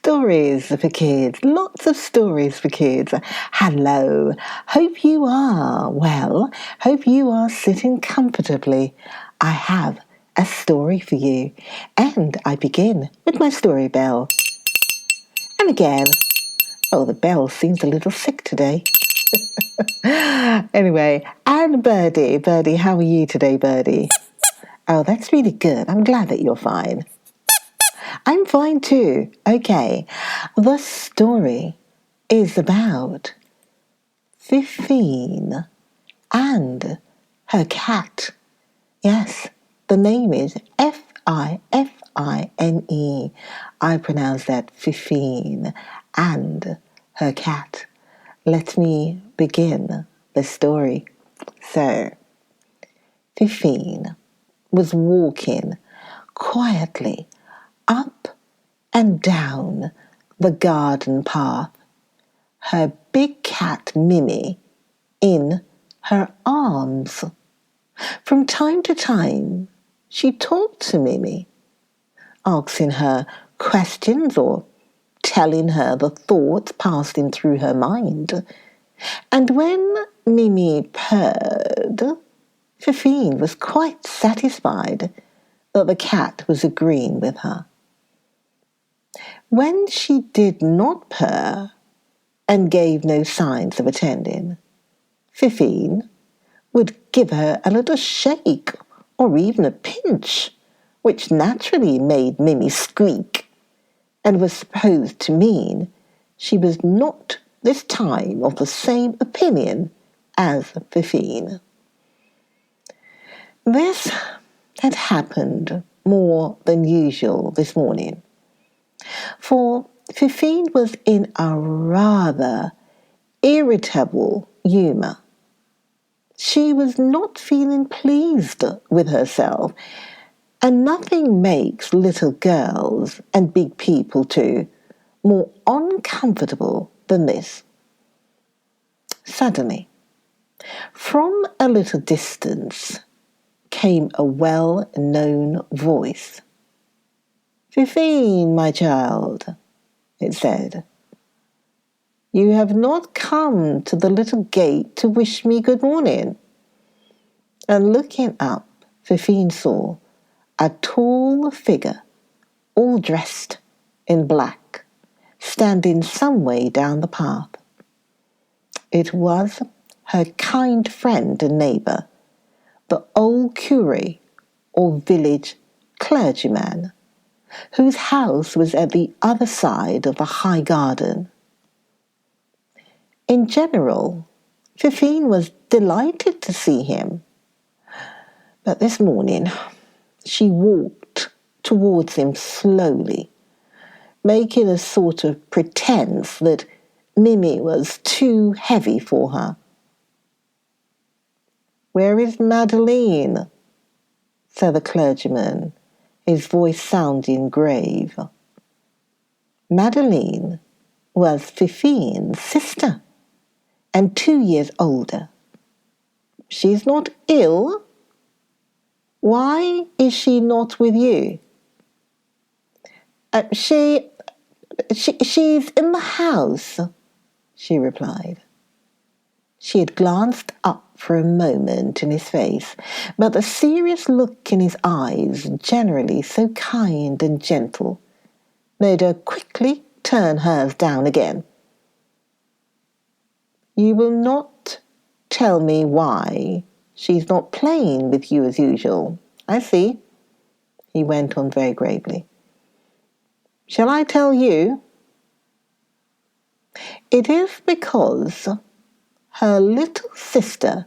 stories for kids. Lots of stories for kids. Hello. Hope you are well. Hope you are sitting comfortably. I have a story for you. And I begin with my story bell. And again, the bell seems a little sick today. Anyway, and Birdie. Birdie, how are you today, Birdie? Oh, that's really good. I'm glad that you're fine. I'm fine too. Okay, the story is about Fefine and her cat. Yes, the name is Fifine. I pronounce that Fefine and her cat. Let me begin the story. So, Fefine was walking quietly up and down the garden path, her big cat Mimi in her arms. From time to time, she talked to Mimi, asking her questions or telling her the thoughts passing through her mind. And when Mimi purred, Fefine was quite satisfied that the cat was agreeing with her. When she did not purr and gave no signs of attending, Fefine would give her a little shake or even a pinch, which naturally made Mimi squeak and was supposed to mean she was not this time of the same opinion as Fefine. This had happened more than usual this morning, for Fefine was in a rather irritable humour. She was not feeling pleased with herself, and nothing makes little girls, and big people too, more uncomfortable than this. Suddenly, from a little distance, came a well-known voice. "Fefine, my child," it said, "you have not come to the little gate to wish me good morning." And looking up, Fefine saw a tall figure, all dressed in black, standing some way down the path. It was her kind friend and neighbour, the old curé or village clergyman, whose house was at the other side of the high garden. In general, Fefine was delighted to see him, but this morning she walked towards him slowly, making a sort of pretense that Mimi was too heavy for her. "Where is Madeleine?" said the clergyman, his voice sounding grave. Madeleine was Fefine's sister, and 2 years older. "She's not ill? Why is she not with you?" She's in the house," she replied. She had glanced up for a moment in his face, but the serious look in his eyes, generally so kind and gentle, made her quickly turn hers down again. "You will not tell me why she's not playing with you as usual. I see," he went on very gravely. "Shall I tell you? It is because her little sister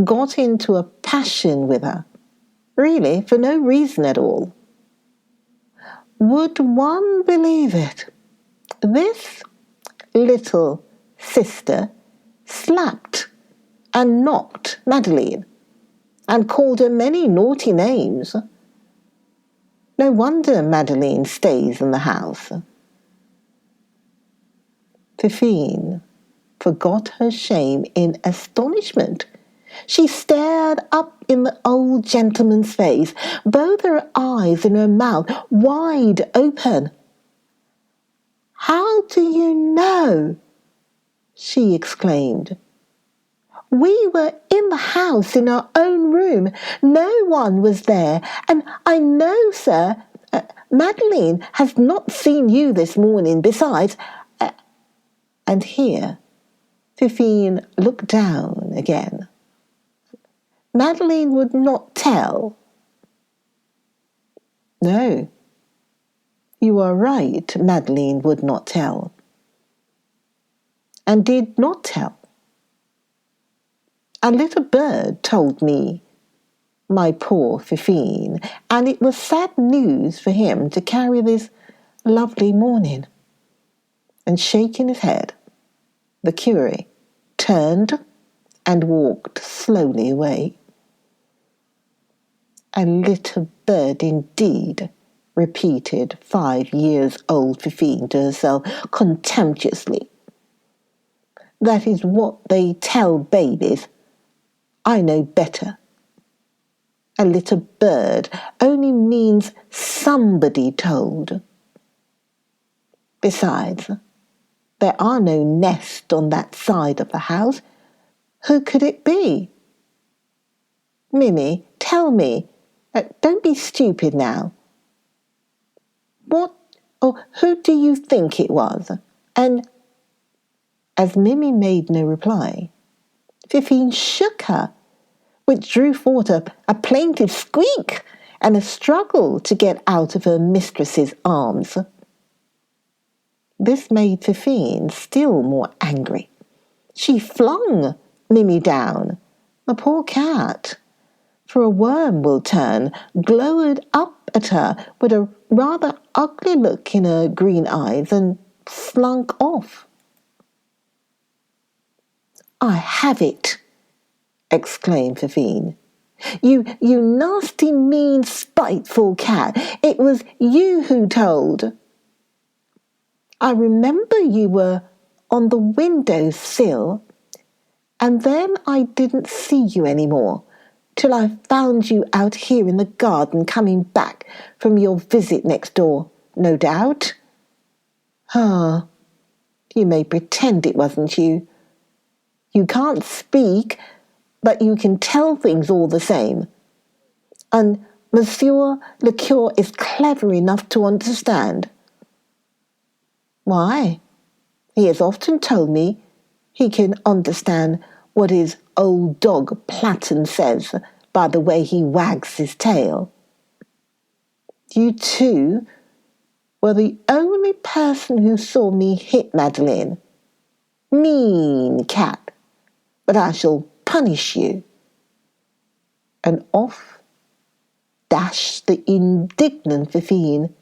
got into a passion with her, really for no reason at all. Would one believe it? This little sister slapped and knocked Madeleine and called her many naughty names. No wonder Madeleine stays in the house." Fefine forgot her shame in astonishment. She stared up in the old gentleman's face, both her eyes and her mouth wide open. "How do you know?" she exclaimed. "We were in the house in our own room. No one was there. And I know, sir, Madeline has not seen you this morning. Besides," and here Fefine looked down again. "Madeline would not tell." "No, you are right, Madeline would not tell, and did not tell. A little bird told me, my poor Fefine, and it was sad news for him to carry this lovely morning." And shaking his head, the curé turned and walked slowly away. "A little bird indeed," repeated 5-year-old Fefine to herself contemptuously. "That is what they tell babies. I know better. A little bird only means somebody told. Besides, there are no nests on that side of the house. Who could it be? Mimmy, tell me. Don't be stupid now. What or who do you think it was?" And as Mimmy made no reply, Fefine shook her, which drew forth a plaintive squeak and a struggle to get out of her mistress's arms. This made Fefine still more angry. She flung Mimmy down. The poor cat, for a worm will turn, glowered up at her with a rather ugly look in her green eyes and slunk off. "I have it!" exclaimed Fefine. You nasty, mean, spiteful cat. It was you who told. I remember you were on the window sill, and then I didn't see you any more, till I found you out here in the garden coming back from your visit next door, no doubt. Ah, you may pretend it wasn't you. You can't speak, but you can tell things all the same. And Monsieur le Curé is clever enough to understand. Why, he has often told me he can understand what his old dog Platten says by the way he wags his tail. You two were the only person who saw me hit Madeline. Mean cat, but I shall punish you." And off dashed the indignant Fefine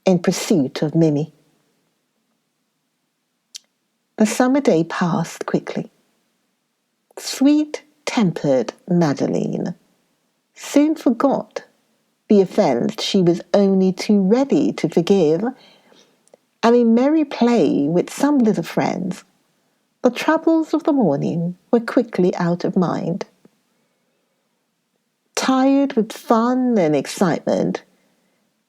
in pursuit of Mimmy. The summer day passed quickly. Sweet-tempered Madeline soon forgot the offence she was only too ready to forgive, and in merry play with some little friends, the troubles of the morning were quickly out of mind. Tired with fun and excitement,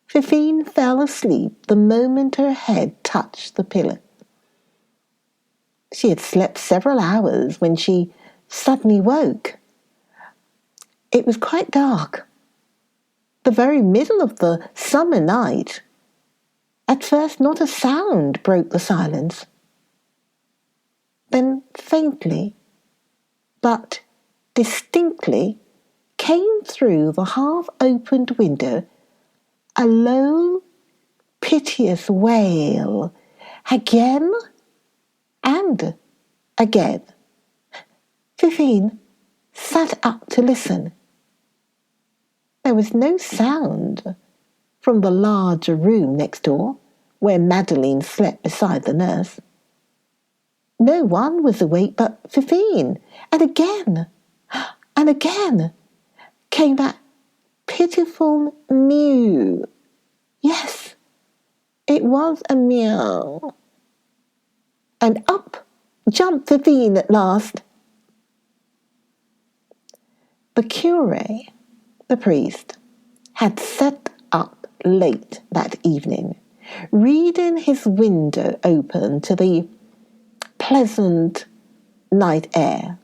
Fefine fell asleep the moment her head touched the pillow. She had slept several hours when she suddenly woke. It was quite dark, the very middle of the summer night. At first not a sound broke the silence. Then faintly, but distinctly, came through the half-opened window a low, piteous wail, again and again. Fefine sat up to listen. There was no sound from the larger room next door, where Madeline slept beside the nurse. No one was awake but Fefine, and again came that pitiful mew. Yes, it was a meow. And up jumped Fefine at last. The curé, the priest, had sat up late that evening, reading his window open to the pleasant night air.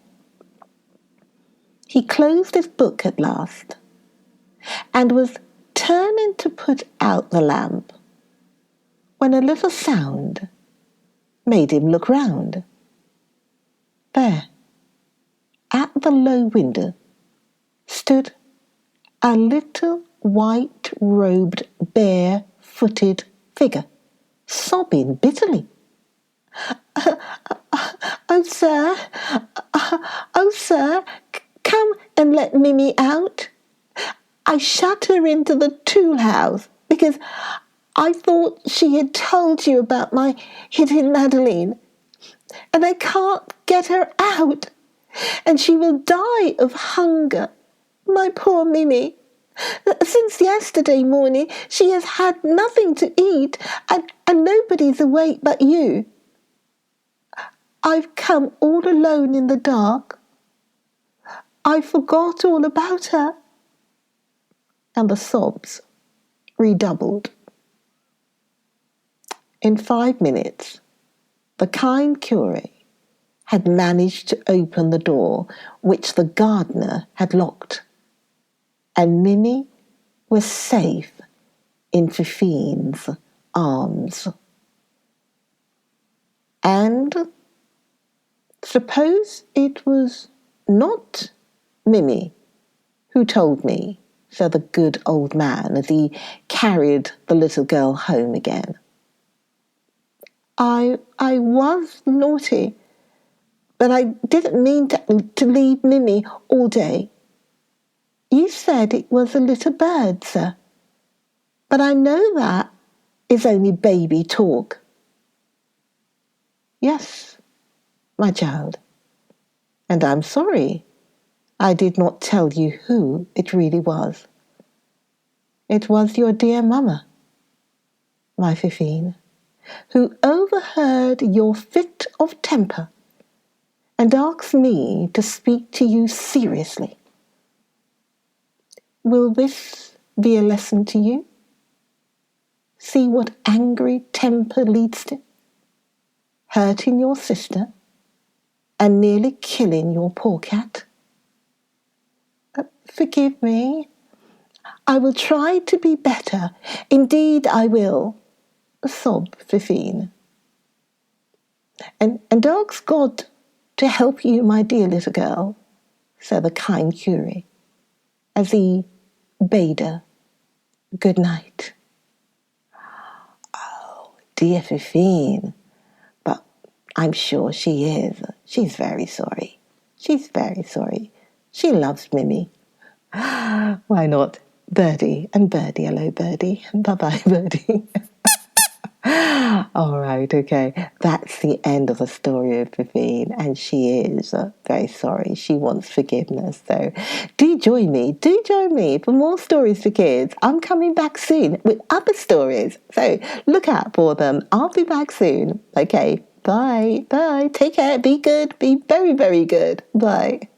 He closed his book at last and was turning to put out the lamp when a little sound made him look round. There, at the low window, stood a little white-robed, bare-footed figure, sobbing bitterly. "Oh, sir, come and let Mimi out. I shut her into the tool house because I thought she had told you about my hitting Madeline, and I can't get her out, and she will die of hunger. My poor Mimi. Since yesterday morning she has had nothing to eat, and nobody's awake but you. I've come all alone in the dark. I forgot all about her." And the sobs redoubled. In 5 minutes, the kind curate had managed to open the door which the gardener had locked, and Mimi was safe in Fefine's arms. And suppose it was not Mimi who told me, said the good old man as he carried the little girl home again. I was naughty, but I didn't mean to leave Mimi all day. You said it was a little bird, sir, but I know that is only baby talk." "Yes, my child, and I'm sorry I did not tell you who it really was. It was your dear mamma, my Fefine, who overheard your fit of temper and asked me to speak to you seriously. Will this be a lesson to you? See what angry temper leads to? Hurting your sister and nearly killing your poor cat. Forgive me. I will try to be better. Indeed I will," sobbed Fefine. And ask God to help you, my dear little girl," said the kind curate, as he bade her good night. "Oh, dear Fefine, but I'm sure she is. She's very sorry. She's very sorry. She loves Mimi. Why not? Birdie and Birdie. Hello, Birdie. Bye-bye, Birdie." All right, okay. That's the end of the story of Fefine, and she is very sorry. She wants forgiveness. So do join me for more stories for kids. I'm coming back soon with other stories. So look out for them. I'll be back soon. Okay, bye. Take care. Be good. Be very, very good. Bye.